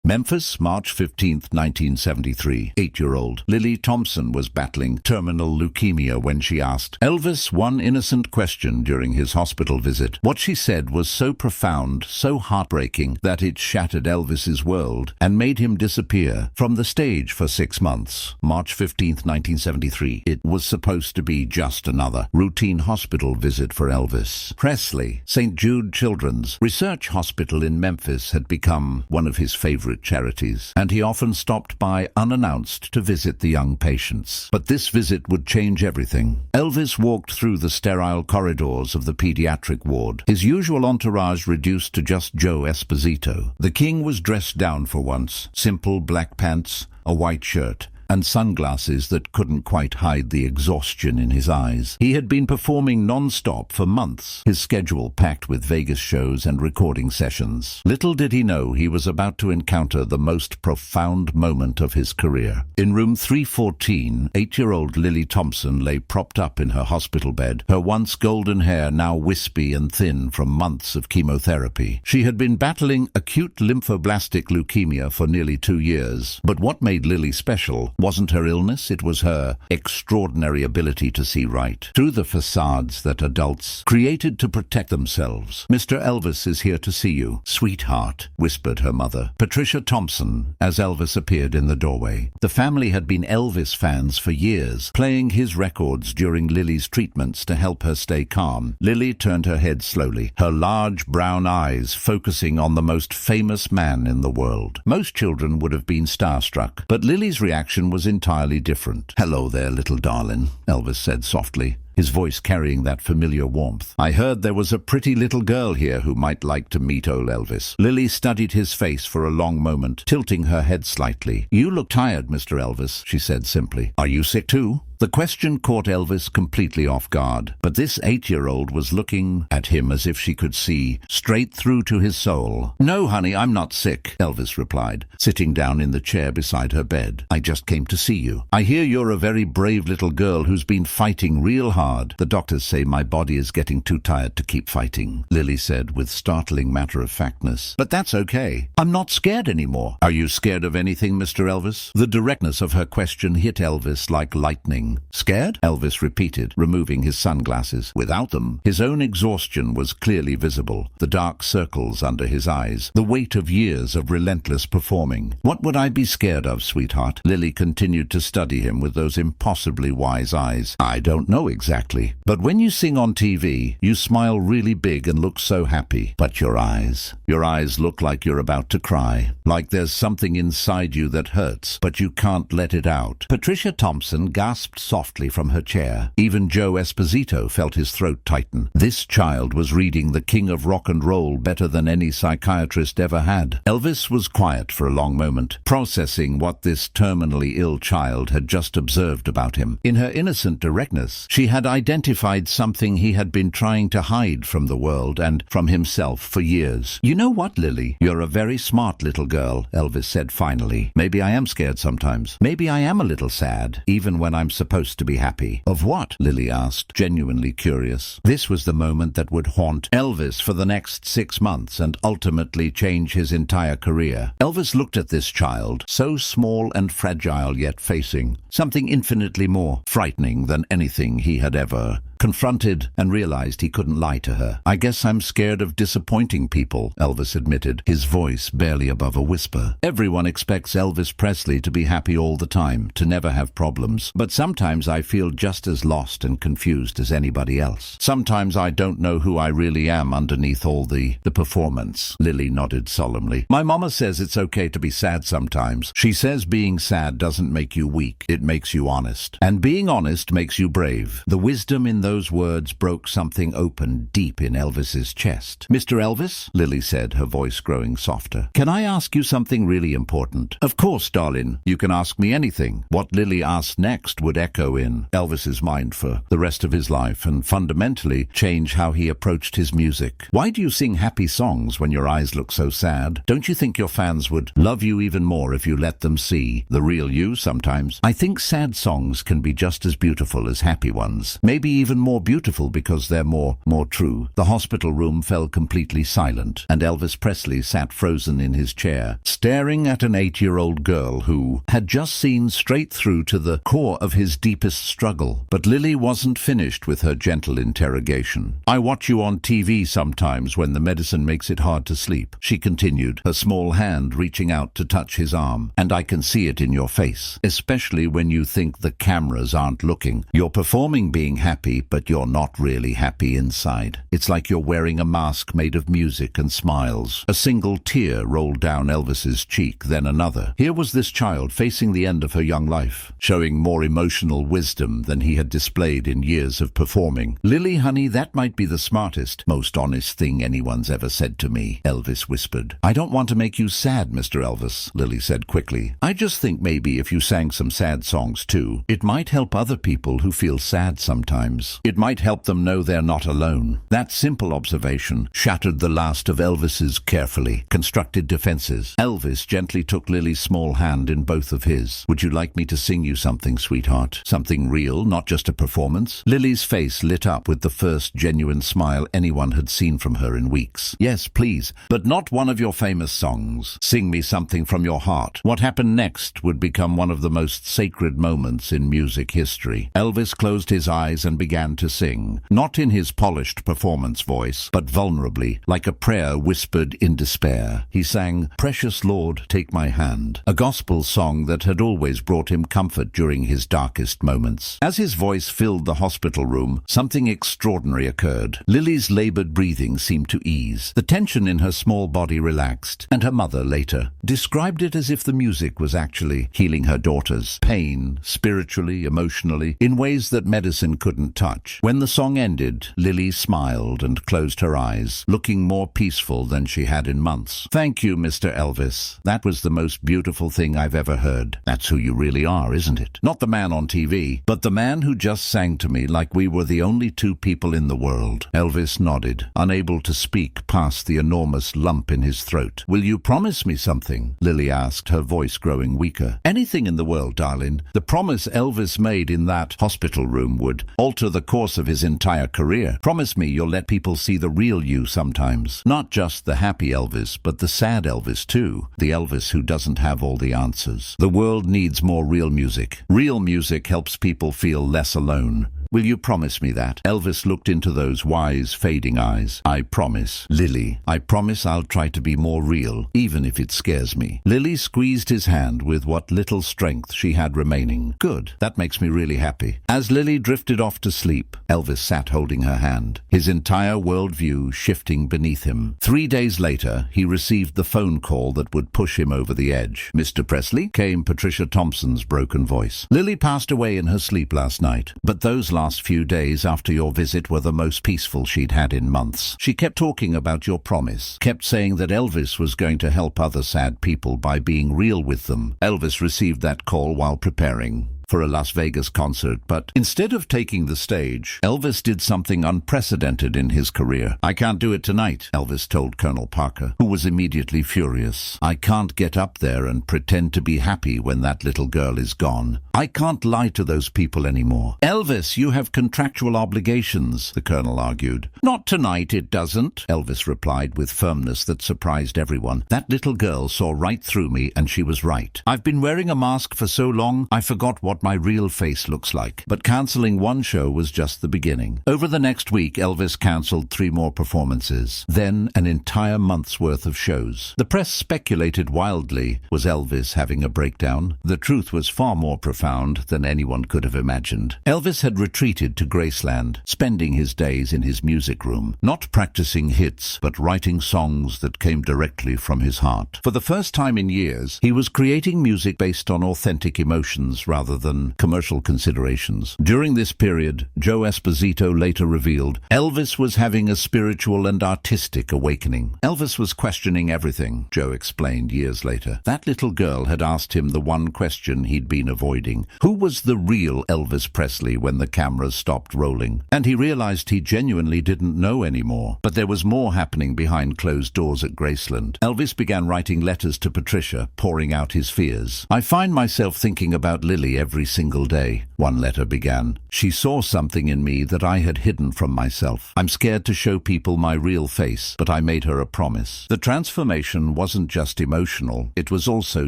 Memphis, March 15, 1973. 8-year-old Lily Thompson was battling terminal leukemia when she asked Elvis one innocent question during his hospital visit. What she said was so profound, so heartbreaking, that it shattered Elvis's world and made him disappear from the stage for 6 months. March 15, 1973. It was supposed to be just another routine hospital visit for Elvis Presley. St. Jude Children's Research Hospital in Memphis had become one of his favorite charities, and he often stopped by unannounced to visit the young patients. But this visit would change everything. Elvis walked through the sterile corridors of the pediatric ward, his usual entourage reduced to just Joe Esposito. The king was dressed down for once, simple black pants, a white shirt, and sunglasses that couldn't quite hide the exhaustion in his eyes. He had been performing non-stop for months, his schedule packed with Vegas shows and recording sessions. Little did he know he was about to encounter the most profound moment of his career. In room 314, 8-year-old Lily Thompson lay propped up in her hospital bed, her once golden hair now wispy and thin from months of chemotherapy. She had been battling acute lymphoblastic leukemia for nearly 2 years, but what made Lily special wasn't her illness, it was her extraordinary ability to see right through the facades that adults created to protect themselves. "Mr. Elvis is here to see you, sweetheart," whispered her mother, Patricia Thompson, as Elvis appeared in the doorway. The family had been Elvis fans for years, playing his records during Lily's treatments to help her stay calm. Lily turned her head slowly, her large brown eyes focusing on the most famous man in the world. Most children would have been starstruck, but Lily's reaction was entirely different. "Hello there, little darling," Elvis said softly, his voice carrying that familiar warmth. "I heard there was a pretty little girl here who might like to meet old Elvis." Lily studied his face for a long moment, tilting her head slightly. "You look tired, Mr. Elvis," she said simply. "Are you sick too?" The question caught Elvis completely off guard, but this 8-year-old was looking at him as if she could see straight through to his soul. "No, honey, I'm not sick," Elvis replied, sitting down in the chair beside her bed. "I just came to see you. I hear you're a very brave little girl who's been fighting real hard. The doctors say my body is getting too tired to keep fighting," Lily said with startling matter-of-factness. "But that's okay. I'm not scared anymore." "Are you scared of anything, Mr. Elvis?" The directness of her question hit Elvis like lightning. "Scared?" Elvis repeated, removing his sunglasses. Without them, his own exhaustion was clearly visible, the dark circles under his eyes, the weight of years of relentless performing. "What would I be scared of, sweetheart?" Lily continued to study him with those impossibly wise eyes. "I don't know exactly. But when you sing on TV, you smile really big and look so happy. But your eyes look like you're about to cry, like there's something inside you that hurts, but you can't let it out." Patricia Thompson gasped softly from her chair. Even Joe Esposito felt his throat tighten. This child was reading the king of rock and roll better than any psychiatrist ever had. Elvis was quiet for a long moment, processing what this terminally ill child had just observed about him. In her innocent directness, she had identified something he had been trying to hide from the world and from himself for years. "You know what, Lily? You're a very smart little girl," Elvis said finally. "Maybe I am scared sometimes. Maybe I am a little sad, even when I'm supposed to be happy." "Of what?" Lily asked, genuinely curious. This was the moment that would haunt Elvis for the next 6 months and ultimately change his entire career. Elvis looked at this child, so small and fragile yet facing something infinitely more frightening than anything he had ever confronted, and realized he couldn't lie to her. "I guess I'm scared of disappointing people," Elvis admitted, his voice barely above a whisper. "Everyone expects Elvis Presley to be happy all the time, to never have problems. But sometimes I feel just as lost and confused as anybody else. Sometimes I don't know who I really am underneath all the performance." Lily nodded solemnly. "My mama says it's okay to be sad sometimes. She says being sad doesn't make you weak, it makes you honest. And being honest makes you brave." The wisdom in those words broke something open deep in Elvis's chest. "Mr. Elvis," Lily said, her voice growing softer, "can I ask you something really important?" "Of course, darling. You can ask me anything." What Lily asked next would echo in Elvis's mind for the rest of his life and fundamentally change how he approached his music. "Why do you sing happy songs when your eyes look so sad? Don't you think your fans would love you even more if you let them see the real you sometimes?" "I think sad songs can be just as beautiful as happy ones. Maybe even even more beautiful because they're more true. The hospital room fell completely silent, and Elvis Presley sat frozen in his chair, staring at an 8-year-old girl who had just seen straight through to the core of his deepest struggle. But Lily wasn't finished with her gentle interrogation. "I watch you on TV sometimes when the medicine makes it hard to sleep," she continued, her small hand reaching out to touch his arm. "And I can see it in your face, especially when you think the cameras aren't looking. You're performing being happy, but you're not really happy inside. It's like you're wearing a mask made of music and smiles." A single tear rolled down Elvis's cheek, then another. Here was this child facing the end of her young life, showing more emotional wisdom than he had displayed in years of performing. "Lily, honey, that might be the smartest, most honest thing anyone's ever said to me," Elvis whispered. "I don't want to make you sad, Mr. Elvis," Lily said quickly. "I just think maybe if you sang some sad songs too, it might help other people who feel sad sometimes. It might help them know they're not alone." That simple observation shattered the last of Elvis's carefully constructed defenses. Elvis gently took Lily's small hand in both of his. "Would you like me to sing you something, sweetheart? Something real, not just a performance?" Lily's face lit up with the first genuine smile anyone had seen from her in weeks. "Yes, please, but not one of your famous songs. Sing me something from your heart." What happened next would become one of the most sacred moments in music history. Elvis closed his eyes and began to sing, not in his polished performance voice, but vulnerably, like a prayer whispered in despair. He sang, "Precious Lord, Take My Hand," a gospel song that had always brought him comfort during his darkest moments. As his voice filled the hospital room, something extraordinary occurred. Lily's labored breathing seemed to ease. The tension in her small body relaxed, and her mother later described it as if the music was actually healing her daughter's pain, spiritually, emotionally, in ways that medicine couldn't touch. When the song ended, Lily smiled and closed her eyes, looking more peaceful than she had in months. "Thank you, Mr. Elvis. That was the most beautiful thing I've ever heard." That's who you really are, isn't it? Not the man on TV, but the man who just sang to me like we were the only two people in the world. Elvis nodded, unable to speak past the enormous lump in his throat. "Will you promise me something?" Lily asked, her voice growing weaker. "Anything in the world, darling." The promise Elvis made in that hospital room would alter the course of his entire career. "Promise me you'll let people see the real you sometimes. Not just the happy Elvis, but the sad Elvis too. The Elvis who doesn't have all the answers. The world needs more real music. Real music helps people feel less alone. Will you promise me that?" Elvis looked into those wise, fading eyes. "I promise, Lily. I promise I'll try to be more real, even if it scares me." Lily squeezed his hand with what little strength she had remaining. "Good. That makes me really happy." As Lily drifted off to sleep, Elvis sat holding her hand, his entire worldview shifting beneath him. 3 days later, he received the phone call that would push him over the edge. "Mr. Presley?" came Patricia Thompson's broken voice. "Lily passed away in her sleep last night, but those last few days after your visit were the most peaceful she'd had in months. She kept talking about your promise, kept saying that Elvis was going to help other sad people by being real with them." Elvis received that call while preparing for a Las Vegas concert, but instead of taking the stage, Elvis did something unprecedented in his career. "I can't do it tonight," Elvis told Colonel Parker, who was immediately furious. "I can't get up there and pretend to be happy when that little girl is gone. I can't lie to those people anymore." "Elvis, you have contractual obligations," the colonel argued. "Not tonight, it doesn't," Elvis replied with firmness that surprised everyone. "That little girl saw right through me, and she was right. I've been wearing a mask for so long, I forgot what my real face looks like." But cancelling one show was just the beginning. Over the next week, Elvis cancelled 3 more performances, then an entire month's worth of shows. The press speculated wildly, was Elvis having a breakdown? The truth was far more profound than anyone could have imagined. Elvis had retreated to Graceland, spending his days in his music room, not practicing hits, but writing songs that came directly from his heart. For the first time in years, he was creating music based on authentic emotions rather than commercial considerations. During this period, Joe Esposito later revealed, Elvis was having a spiritual and artistic awakening. Elvis was questioning everything, Joe explained years later. That little girl had asked him the one question he'd been avoiding. Who was the real Elvis Presley when the cameras stopped rolling? And he realized he genuinely didn't know anymore. But there was more happening behind closed doors at Graceland. Elvis began writing letters to Patricia, pouring out his fears. "I find myself thinking about Lily every every single day," one letter began. "She saw something in me that I had hidden from myself. I'm scared to show people my real face, but I made her a promise." The transformation wasn't just emotional, it was also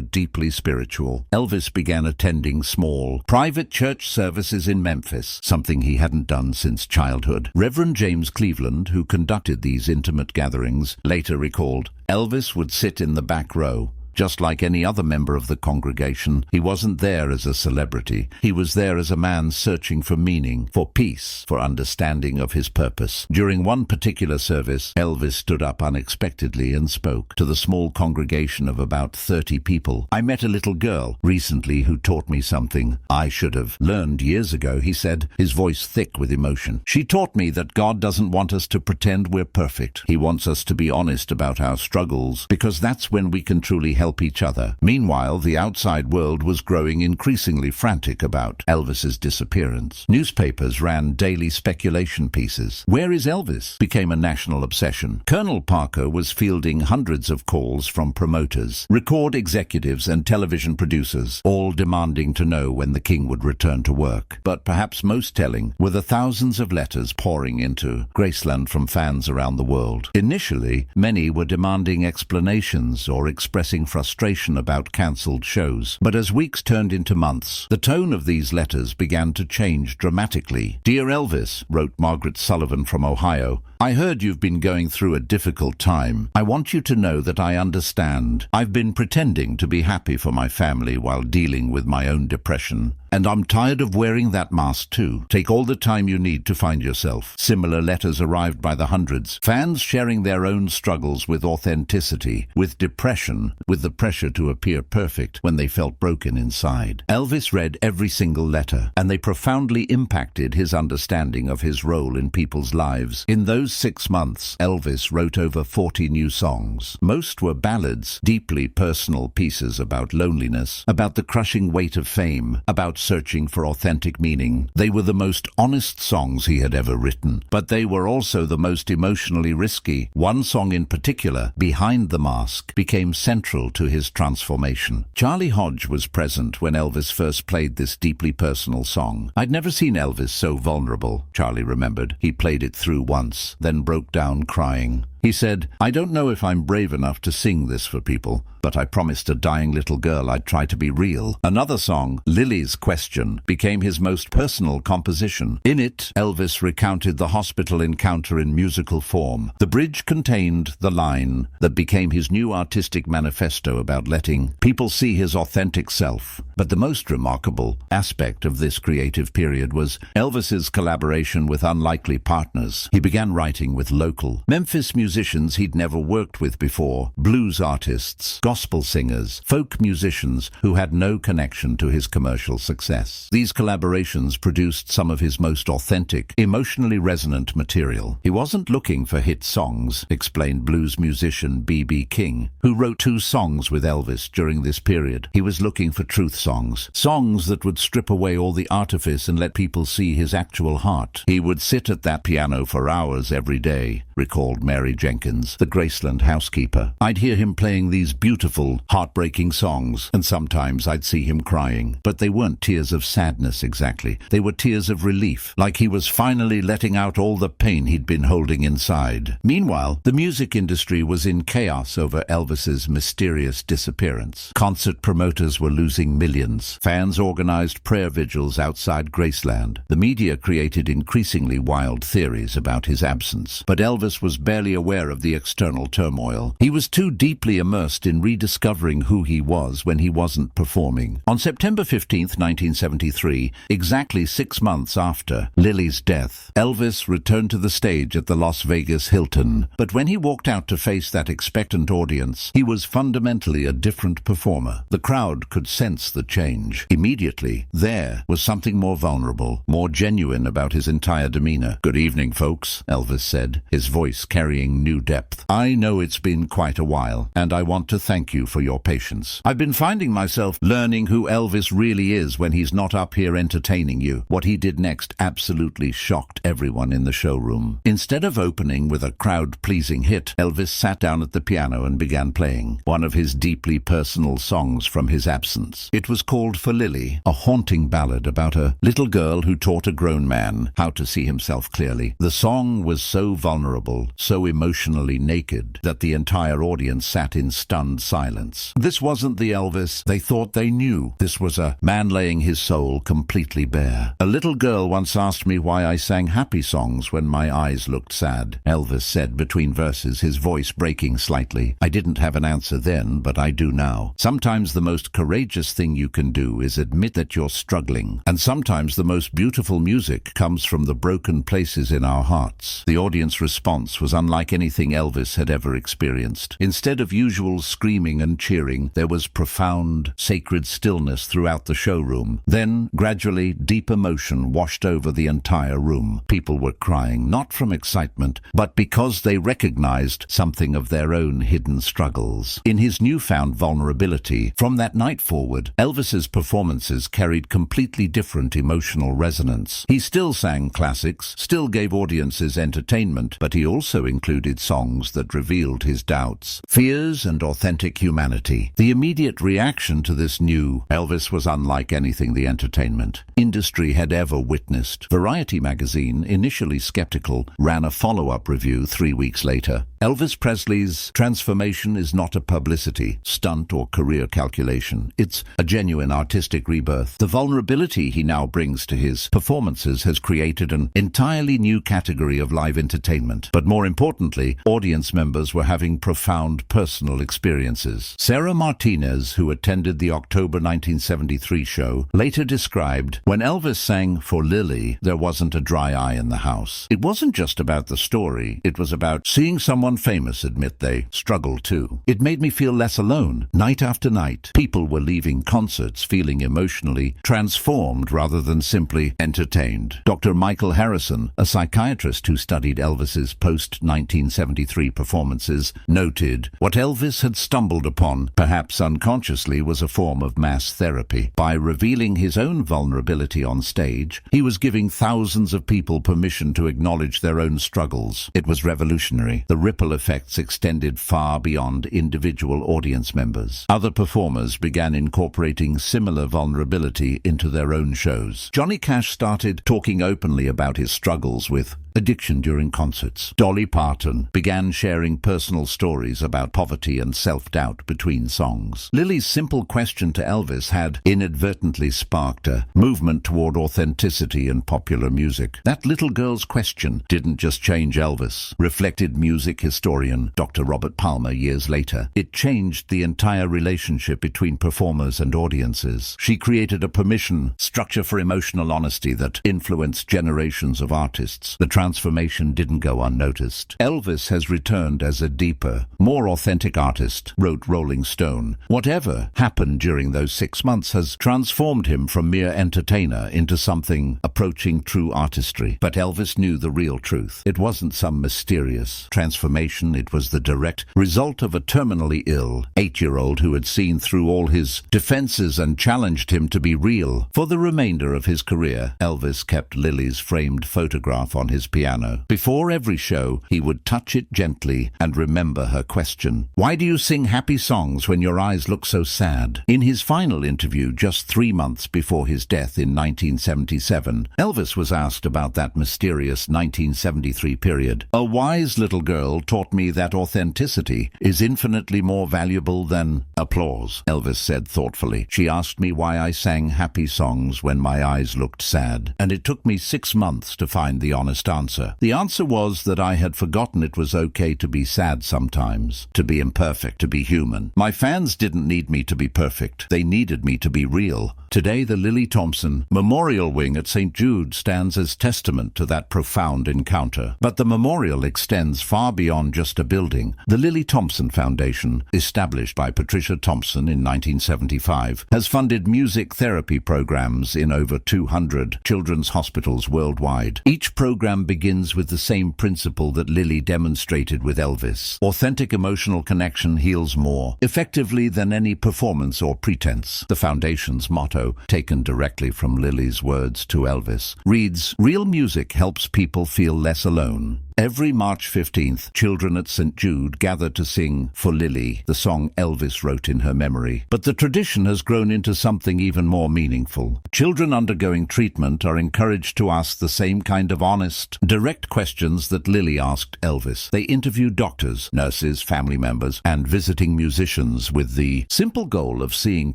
deeply spiritual. Elvis began attending small, private church services in Memphis, something he hadn't done since childhood. Reverend James Cleveland, who conducted these intimate gatherings, later recalled, "Elvis would sit in the back row. Just like any other member of the congregation, he wasn't there as a celebrity. He was there as a man searching for meaning, for peace, for understanding of his purpose." During one particular service, Elvis stood up unexpectedly and spoke to the small congregation of about 30 people. "I met a little girl recently who taught me something I should have learned years ago," he said, his voice thick with emotion. "She taught me that God doesn't want us to pretend we're perfect. He wants us to be honest about our struggles, because that's when we can truly help each other." Meanwhile, the outside world was growing increasingly frantic about Elvis's disappearance. Newspapers ran daily speculation pieces. "Where is Elvis?" became a national obsession. Colonel Parker was fielding hundreds of calls from promoters, record executives and television producers, all demanding to know when the king would return to work. But perhaps most telling were the thousands of letters pouring into Graceland from fans around the world. Initially, many were demanding explanations or expressing frustration about cancelled shows. But as weeks turned into months, the tone of these letters began to change dramatically. "Dear Elvis," wrote Margaret Sullivan from Ohio, "I heard you've been going through a difficult time. I want you to know that I understand. I've been pretending to be happy for my family while dealing with my own depression. And I'm tired of wearing that mask too. Take all the time you need to find yourself." Similar letters arrived by the hundreds, fans sharing their own struggles with authenticity, with depression, with the pressure to appear perfect when they felt broken inside. Elvis read every single letter, and they profoundly impacted his understanding of his role in people's lives. In those 6 months, Elvis wrote over 40 new songs. Most were ballads, deeply personal pieces about loneliness, about the crushing weight of fame, about searching for authentic meaning. They were the most honest songs he had ever written, but they were also the most emotionally risky. One song in particular, "Behind the Mask," became central to his transformation. Charlie Hodge was present when Elvis first played this deeply personal song. "I'd never seen Elvis so vulnerable," Charlie remembered. He played it through once, then broke down crying. He said, "I don't know if I'm brave enough to sing this for people, but I promised a dying little girl I'd try to be real." Another song, "Lily's Question," became his most personal composition. In it, Elvis recounted the hospital encounter in musical form. The bridge contained the line that became his new artistic manifesto about letting people see his authentic self. But the most remarkable aspect of this creative period was Elvis's collaboration with unlikely partners. He began writing with local Memphis musicians he'd never worked with before, blues artists, gospel singers, folk musicians who had no connection to his commercial success. These collaborations produced some of his most authentic, emotionally resonant material. He wasn't looking for hit songs, explained blues musician B.B. King, who wrote 2 songs with Elvis during this period. He was looking for truth songs, songs that would strip away all the artifice and let people see his actual heart. "He would sit at that piano for hours every day," recalled Mary Jenkins, the Graceland housekeeper. "I'd hear him playing these beautiful, heartbreaking songs, and sometimes I'd see him crying. But they weren't tears of sadness exactly. They were tears of relief, like he was finally letting out all the pain he'd been holding inside." Meanwhile, the music industry was in chaos over Elvis's mysterious disappearance. Concert promoters were losing millions. Fans organized prayer vigils outside Graceland. The media created increasingly wild theories about his absence. But Elvis was barely aware of the external turmoil. He was too deeply immersed in rediscovering who he was when he wasn't performing. On September 15th, 1973, exactly 6 months after Lily's death, Elvis returned to the stage at the Las Vegas Hilton. But when he walked out to face that expectant audience, he was fundamentally a different performer. The crowd could sense the change. Immediately, there was something more vulnerable, more genuine about his entire demeanor. "Good evening, folks," Elvis said, his voice carrying revealing new depth. "I know it's been quite a while, and I want to thank you for your patience. I've been finding myself learning who Elvis really is when he's not up here entertaining you." What he did next absolutely shocked everyone in the showroom. Instead of opening with a crowd-pleasing hit, Elvis sat down at the piano and began playing one of his deeply personal songs from his absence. It was called "For Lily," a haunting ballad about a little girl who taught a grown man how to see himself clearly. The song was so vulnerable, so emotionally naked, that the entire audience sat in stunned silence. This wasn't the Elvis they thought they knew. This was a man laying his soul completely bare. "A little girl once asked me why I sang happy songs when my eyes looked sad," Elvis said between verses, his voice breaking slightly. "I didn't have an answer then, but I do now. Sometimes the most courageous thing you can do is admit that you're struggling. And sometimes the most beautiful music comes from the broken places in our hearts." The audience response was unlike anything Elvis had ever experienced. Instead of usual screaming and cheering, there was profound, sacred stillness throughout the showroom. Then, gradually, deep emotion washed over the entire room. People were crying, not from excitement, but because they recognized something of their own hidden struggles. In his newfound vulnerability, from that night forward, Elvis's performances carried completely different emotional resonance. He still sang classics, still gave audiences entertainment, but he also included songs that revealed his doubts, fears, and authentic humanity. The immediate reaction to this new Elvis was unlike anything the entertainment industry had ever witnessed. Variety magazine, initially skeptical, ran a follow-up review 3 weeks later. Elvis Presley's transformation is not a publicity, stunt, or career calculation. It's a genuine artistic rebirth. The vulnerability he now brings to his performances has created an entirely new category of live entertainment. But more importantly, audience members were having profound personal experiences. Sarah Martinez, who attended the October 1973 show, later described, "When Elvis sang 'For Lily,' there wasn't a dry eye in the house. It wasn't just about the story. It was about seeing someone famous admit they struggled too. It made me feel less alone. Night after night, people were leaving concerts feeling emotionally transformed rather than simply entertained." Dr. Michael Harrison, a psychiatrist who studied Elvis's post-1973 performances, noted, "What Elvis had stumbled upon, perhaps unconsciously, was a form of mass therapy. By revealing his own vulnerability on stage, he was giving thousands of people permission to acknowledge their own struggles. It was revolutionary. The ripple effects extended far beyond individual audience members. Other performers began incorporating similar vulnerability into their own shows. Johnny Cash started talking openly about his struggles with addiction during concerts. Dolly Parton began sharing personal stories about poverty and self-doubt between songs. Lily's simple question to Elvis had inadvertently sparked a movement toward authenticity in popular music. That little girl's question didn't just change Elvis, reflected music historian Dr. Robert Palmer years later. It changed the entire relationship between performers and audiences. She created a permission structure for emotional honesty that influenced generations of artists. The transformation didn't go unnoticed. "Elvis has returned as a deeper, more authentic artist," wrote Rolling Stone. "Whatever happened during those 6 months has transformed him from mere entertainer into something approaching true artistry." But Elvis knew the real truth. It wasn't some mysterious transformation. It was the direct result of a terminally ill 8-year-old who had seen through all his defenses and challenged him to be real. For the remainder of his career, Elvis kept Lily's framed photograph on his piano. Before every show, he would touch it gently and remember her question. "Why do you sing happy songs when your eyes look so sad?" In his final interview, just 3 months before his death in 1977, Elvis was asked about that mysterious 1973 period. "A wise little girl taught me that authenticity is infinitely more valuable than applause," Elvis said thoughtfully. "She asked me why I sang happy songs when my eyes looked sad, and it took me 6 months to find the honest answer. The answer was that I had forgotten it was okay to be sad sometimes, to be imperfect, to be human. My fans didn't need me to be perfect. They needed me to be real." Today, the Lily Thompson Memorial Wing at St. Jude stands as testament to that profound encounter. But the memorial extends far beyond just a building. The Lily Thompson Foundation, established by Patricia Thompson in 1975, has funded music therapy programs in over 200 children's hospitals worldwide. Each program begins with the same principle that Lily demonstrated with Elvis. Authentic emotional connection heals more effectively than any performance or pretense. The Foundation's motto, taken directly from Lily's words to Elvis, reads, "Real music helps people feel less alone." Every March 15th, children at St. Jude gather to sing For Lily, the song Elvis wrote in her memory. But the tradition has grown into something even more meaningful. Children undergoing treatment are encouraged to ask the same kind of honest, direct questions that Lily asked Elvis. They interview doctors, nurses, family members, and visiting musicians with the simple goal of seeing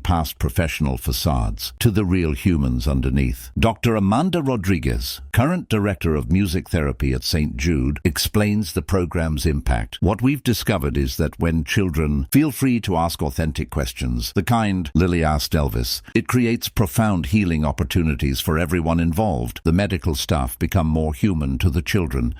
past professional facades to the real humans underneath. Dr. Amanda Rodriguez, current director of music therapy at St. Jude, explains the program's impact. What we've discovered is that when children feel free to ask authentic questions, the kind Lily asked Elvis, it creates profound healing opportunities for everyone involved. The medical staff become more human to the children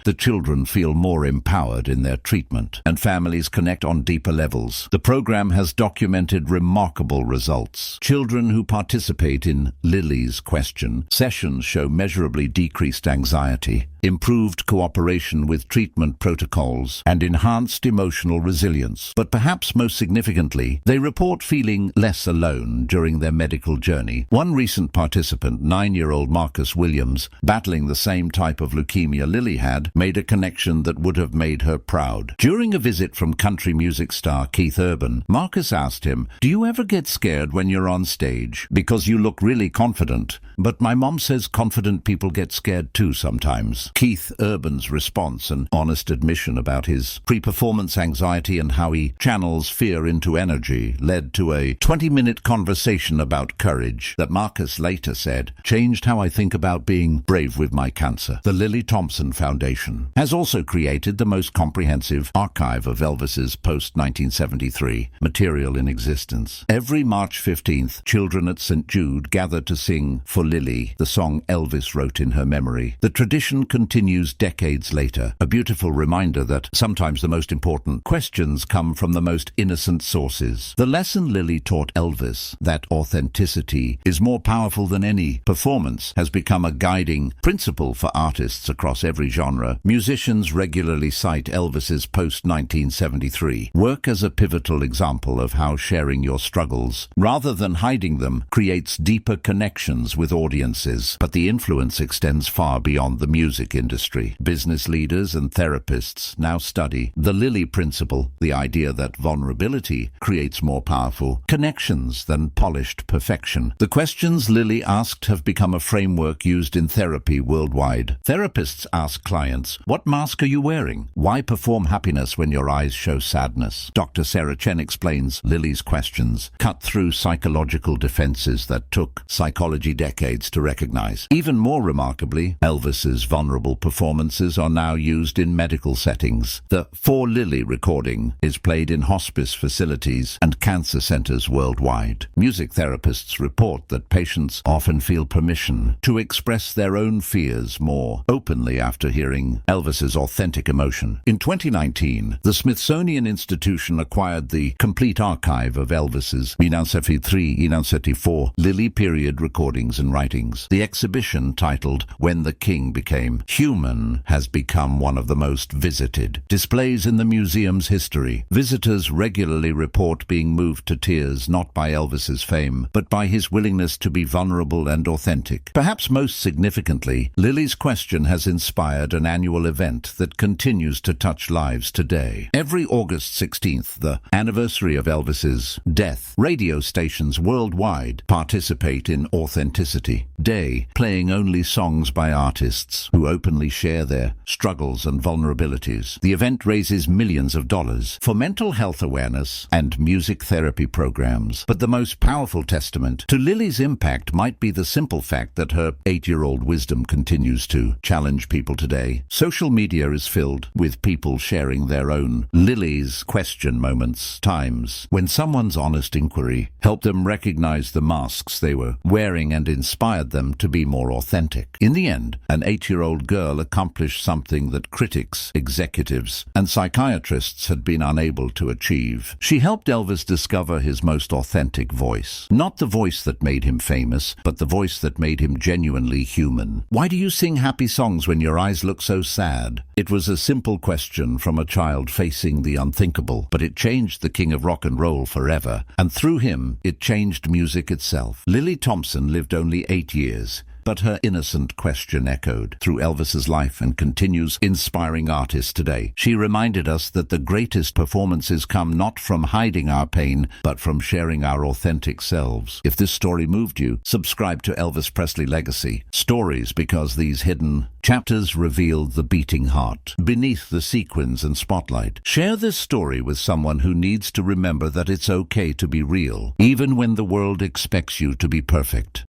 feel more empowered in their treatment, and families connect on deeper levels. The program has documented remarkable results. Children who participate in Lily's question sessions show measurably decreased anxiety, improved cooperation with treatment protocols, and enhanced emotional resilience. But perhaps most significantly, they report feeling less alone during their medical journey. One recent participant, 9-year-old Marcus Williams, battling the same type of leukemia Lily had, made a connection that would have made her proud. During a visit from country music star Keith Urban, Marcus asked him, "Do you ever get scared when you're on stage? Because you look really confident. But my mom says confident people get scared too sometimes." Keith Urban's response, an honest admission about his pre-performance anxiety and how he channels fear into energy, led to a 20-minute conversation about courage that Marcus later said changed how I think about being brave with my cancer. The Lily Thompson Foundation has also created the most comprehensive archive of Elvis's post-1973 material in existence. Every March 15th, children at St. Jude gather to sing For Lily, the song Elvis wrote in her memory. The tradition continues decades later, a beautiful reminder that sometimes the most important questions come from the most innocent sources. The lesson Lily taught Elvis, that authenticity is more powerful than any performance, has become a guiding principle for artists across every genre. Musicians regularly cite Elvis's post-1973 work as a pivotal example of how sharing your struggles, rather than hiding them, creates deeper connections with audiences. But the influence extends far beyond the music industry. Business leaders and therapists now study the Lily principle, the idea that vulnerability creates more powerful connections than polished perfection. The questions Lily asked have become a framework used in therapy worldwide. Therapists ask clients, "What mask are you wearing? Why perform happiness when your eyes show sadness?" Dr. Sarah Chen explains Lily's questions cut through psychological defenses that took psychology decades to recognize. Even more remarkably, Elvis's vulnerable performances are now used in medical settings. The For Lily recording is played in hospice facilities and cancer centers worldwide. Music therapists report that patients often feel permission to express their own fears more openly after hearing Elvis's authentic emotion. In 2019, the Smithsonian Institution acquired the complete archive of Elvis's 1973-1974 Lily period recordings and writings. The exhibition, titled When the King Became Human, has become one of the most visited displays in the museum's history. Visitors regularly report being moved to tears not by Elvis's fame, but by his willingness to be vulnerable and authentic. Perhaps most significantly, Lily's question has inspired an annual event that continues to touch lives today. Every August 16th, the anniversary of Elvis's death, radio stations worldwide participate in Authenticity Day, playing only songs by artists who openly share their struggles and vulnerabilities. The event raises millions of dollars for mental health awareness and music therapy programs. But the most powerful testament to Lily's impact might be the simple fact that her 8-year-old wisdom continues to challenge people today. Social media is filled with people sharing their own Lily's question moments, times when someone's honest inquiry helped them recognize the masks they were wearing and inspired them to be more authentic. In the end, an 8-year-old 8-year-old girl accomplished something that critics, executives, and psychiatrists had been unable to achieve. She helped Elvis discover his most authentic voice. Not the voice that made him famous, but the voice that made him genuinely human. Why do you sing happy songs when your eyes look so sad? It was a simple question from a child facing the unthinkable, but it changed the king of rock and roll forever. And through him, it changed music itself. Lily Thompson lived only 8 years. But her innocent question echoed through Elvis's life and continues inspiring artists today. She reminded us that the greatest performances come not from hiding our pain, but from sharing our authentic selves. If this story moved you, subscribe to Elvis Presley Legacy. Stories, because these hidden chapters revealed the beating heart beneath the sequins and spotlight. Share this story with someone who needs to remember that it's okay to be real, even when the world expects you to be perfect.